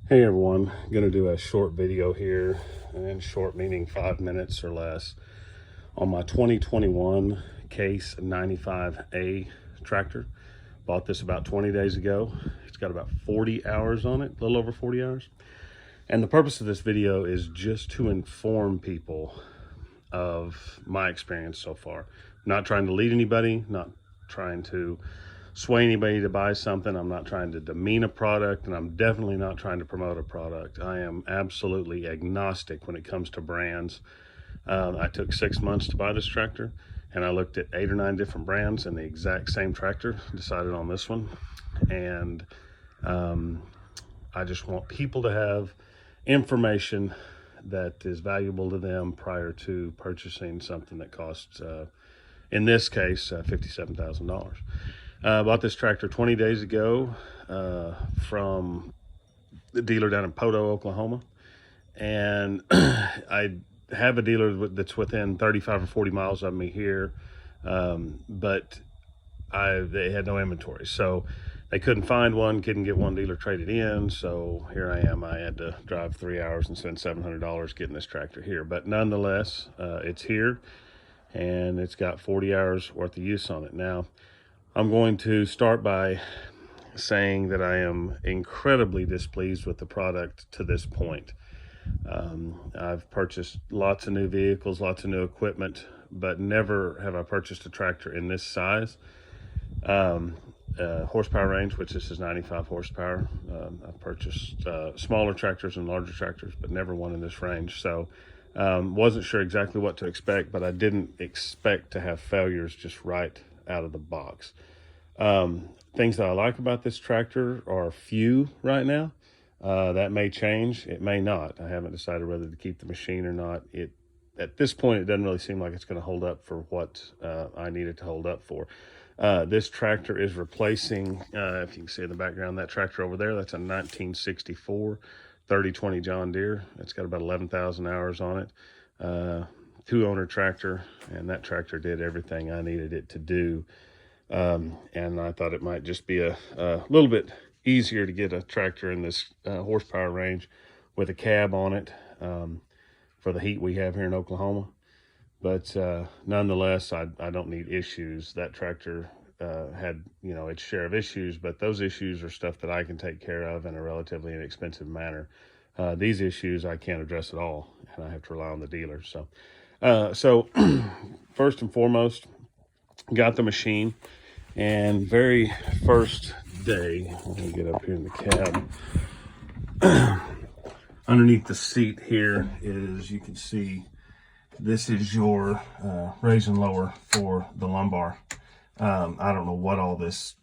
Hey everyone, gonna do a short video here, and short meaning 5 minutes or less, on my 2021 Case 95A tractor. Bought this about 20 days ago. It's got about 40 hours on it, a little over 40 hours. And the purpose of this video is just to inform people of my experience so far. Not trying to lead anybody, not trying to sway anybody to buy something. I'm not trying to demean a product, and I'm definitely not trying to promote a product. I am absolutely agnostic when it comes to brands. I took 6 months to buy this tractor, and I looked at 8 or 9 different brands and the exact same tractor, decided on this one. And I just want people to have information that is valuable to them prior to purchasing something that costs, in this case, $57,000. Bought this tractor 20 days ago from the dealer down in Poto, Oklahoma. And I have a dealer that's within 35 or 40 miles of me here, but they had no inventory. So they couldn't find one, couldn't get one dealer traded in. So here I am. I had to drive 3 hours and spend $700 getting this tractor here. But nonetheless, it's here, and it's got 40 hours worth of use on it. Now, I'm going to start by saying that I am incredibly displeased with the product to this point. I've purchased lots of new vehicles, lots of new equipment, but never have I purchased a tractor in this size. Horsepower range, which this is 95 horsepower. I've purchased smaller tractors and larger tractors, but never one in this range. So wasn't sure exactly what to expect, but I didn't expect to have failures just right out of the box. Things that I like about this tractor are few right now. That may change, it may not. I haven't decided whether to keep the machine or not. At this point, it doesn't really seem like it's going to hold up for what I need it to hold up for. This tractor is replacing, if you can see in the background, that tractor over there, that's a 1964 3020 John Deere. It's got about 11,000 hours on it. 2-owner tractor, and that tractor did everything I needed it to do. And I thought it might just be a little bit easier to get a tractor in this horsepower range with a cab on it for the heat we have here in Oklahoma. But nonetheless, I don't need issues. That tractor had, its share of issues, but those issues are stuff that I can take care of in a relatively inexpensive manner. These issues I can't address at all, and I have to rely on the dealer. So first and foremost, got the machine, and very first day, let me get up here in the cab. Underneath the seat here is, you can see, this is your raise and lower for the lumbar. I don't know what all this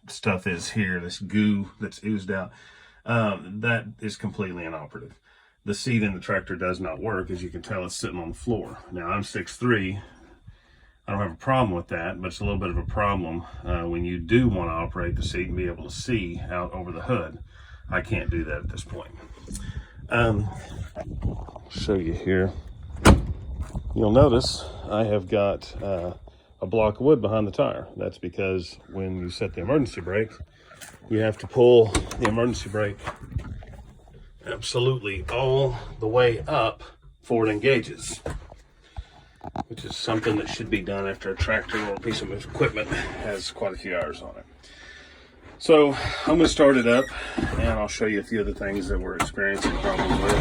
stuff is here, this goo that's oozed out. That is completely inoperative. The seat in the tractor does not work. As you can tell, it's sitting on the floor. Now, I'm 6'3". I don't have a problem with that, but it's a little bit of a problem when you do want to operate the seat and be able to see out over the hood. I can't do that at this point. I'll show you here. You'll notice I have got a block of wood behind the tire. That's because when you set the emergency brake, you have to pull the emergency brake absolutely all the way up before it engages, which is something that should be done after a tractor or a piece of equipment has quite a few hours on it. So I'm going to start it up, and I'll show you a few of the things that we're experiencing problems with.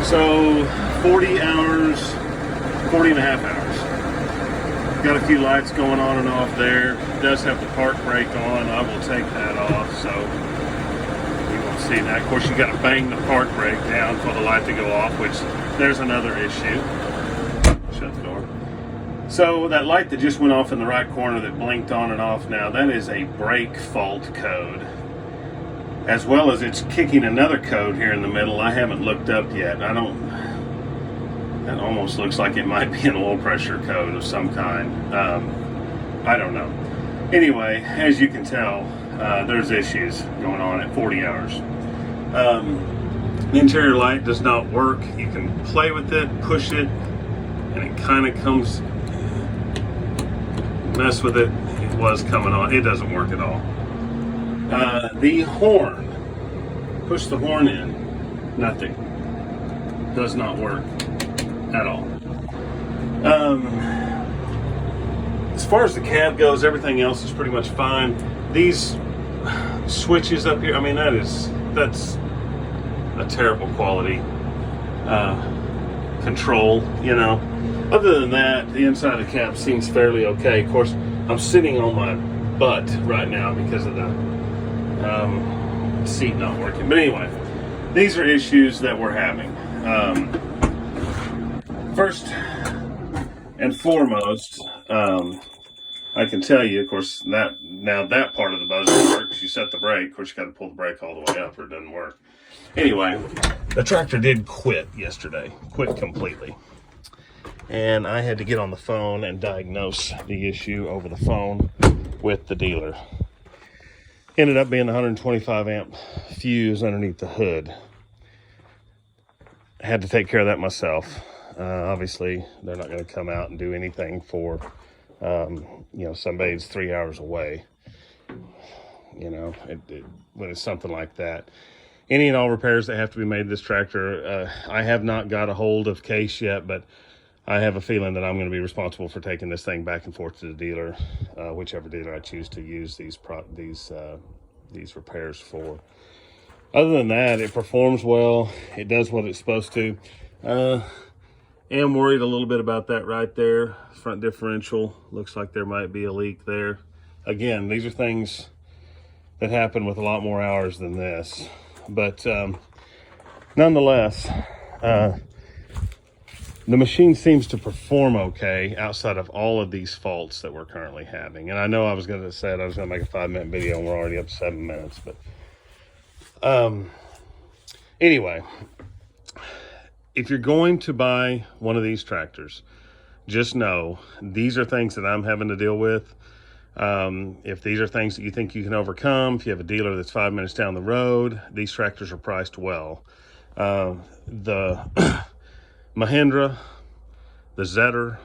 So 40 hours, 40 and a half hours. Got a few lights going on and off there. It does have the park brake on. I will take that off, so you won't see that. Of course, you got to bang the park brake down for the light to go off, which there's another issue. Shut the door. So that light that just went off in the right corner that blinked on and off now, that is a brake fault code. As well as it's kicking another code here in the middle I haven't looked up yet. That almost looks like it might be an oil pressure code of some kind. I don't know. Anyway, as you can tell, there's issues going on at 40 hours. The interior light does not work. You can play with it, push it, and it kind of comes, mess with it. It was coming on. It doesn't work at all. The horn, push the horn in, nothing. Does not work at all. As far as the cab goes, everything else is pretty much fine. These switches up here, I mean, that's a terrible quality control, you know. Other than that, the inside of the cab seems fairly okay. Of course, I'm sitting on my butt right now because of the seat not working. But anyway, these are issues that we're having. First and foremost, I can tell you, of course, that part of the buzzer works. You set the brake. Of course, you got to pull the brake all the way up or it doesn't work. Anyway, the tractor did quit yesterday. Quit completely. And I had to get on the phone and diagnose the issue over the phone with the dealer. Ended up being a 125 amp fuse underneath the hood. I had to take care of that myself. Obviously, they're not going to come out and do anything for, somebody that's 3 hours away. You know, when it's something like that. Any and all repairs that have to be made to this tractor, I have not got a hold of Case yet, but I have a feeling that I'm going to be responsible for taking this thing back and forth to the dealer, whichever dealer I choose to use these repairs for. Other than that, it performs well. It does what it's supposed to. Am worried a little bit about that right there. Front differential looks like there might be a leak there. Again, these are things that happen with a lot more hours than this, but nonetheless, the machine seems to perform okay outside of all of these faults that we're currently having. And I know I was going to make a 5-minute video and we're already up to 7 minutes, but anyway, if you're going to buy one of these tractors, just know these are things that I'm having to deal with. If these are things that you think you can overcome, if you have a dealer that's 5 minutes down the road, these tractors are priced well. The Mahindra, the Zetor,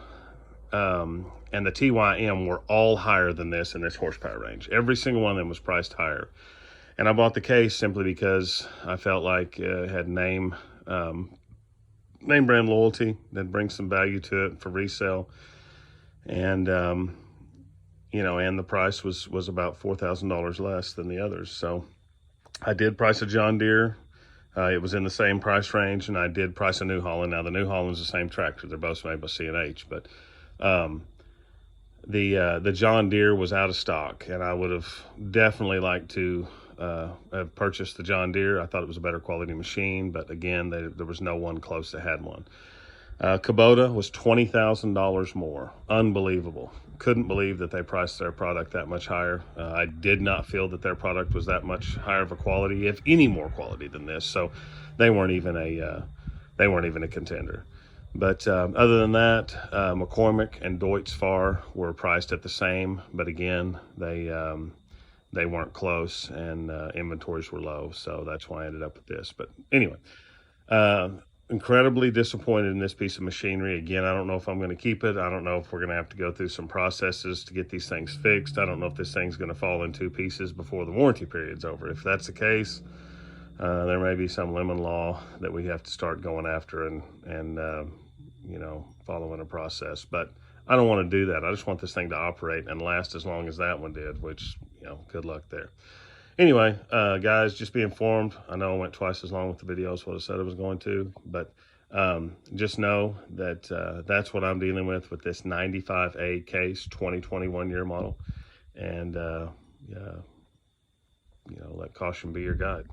and the TYM were all higher than this in this horsepower range. Every single one of them was priced higher. And I bought the Case simply because I felt like it had name brand loyalty that brings some value to it for resale. And, and the price was about $4,000 less than the others. So I did price a John Deere. It was in the same price range, and I did price a New Holland. Now, the New Holland's the same tractor. They're both made by C&H, but the John Deere was out of stock, and I would have definitely liked to have purchased the John Deere. I thought it was a better quality machine, but again, there was no one close that had one. Kubota was $20,000 more. Unbelievable. Couldn't believe that they priced their product that much higher. I did not feel that their product was that much higher of a quality, if any more quality than this. So they weren't even a contender. But other than that, McCormick and Deutz Fahr were priced at the same, but again, they weren't close, and inventories were low. So that's why I ended up with this. But anyway, incredibly disappointed in this piece of machinery. Again, I don't know if I'm going to keep it. I don't know if we're going to have to go through some processes to get these things fixed. I don't know if this thing's going to fall in 2 pieces before the warranty period's over. If that's the case, there may be some lemon law that we have to start going after and following a process. But I don't want to do that. I just want this thing to operate and last as long as that one did, which, good luck there. Anyway, guys, just be informed. I know I went twice as long with the video as what I said I was going to, but just know that that's what I'm dealing with this 95A Case 2021 year model. And, let caution be your guide.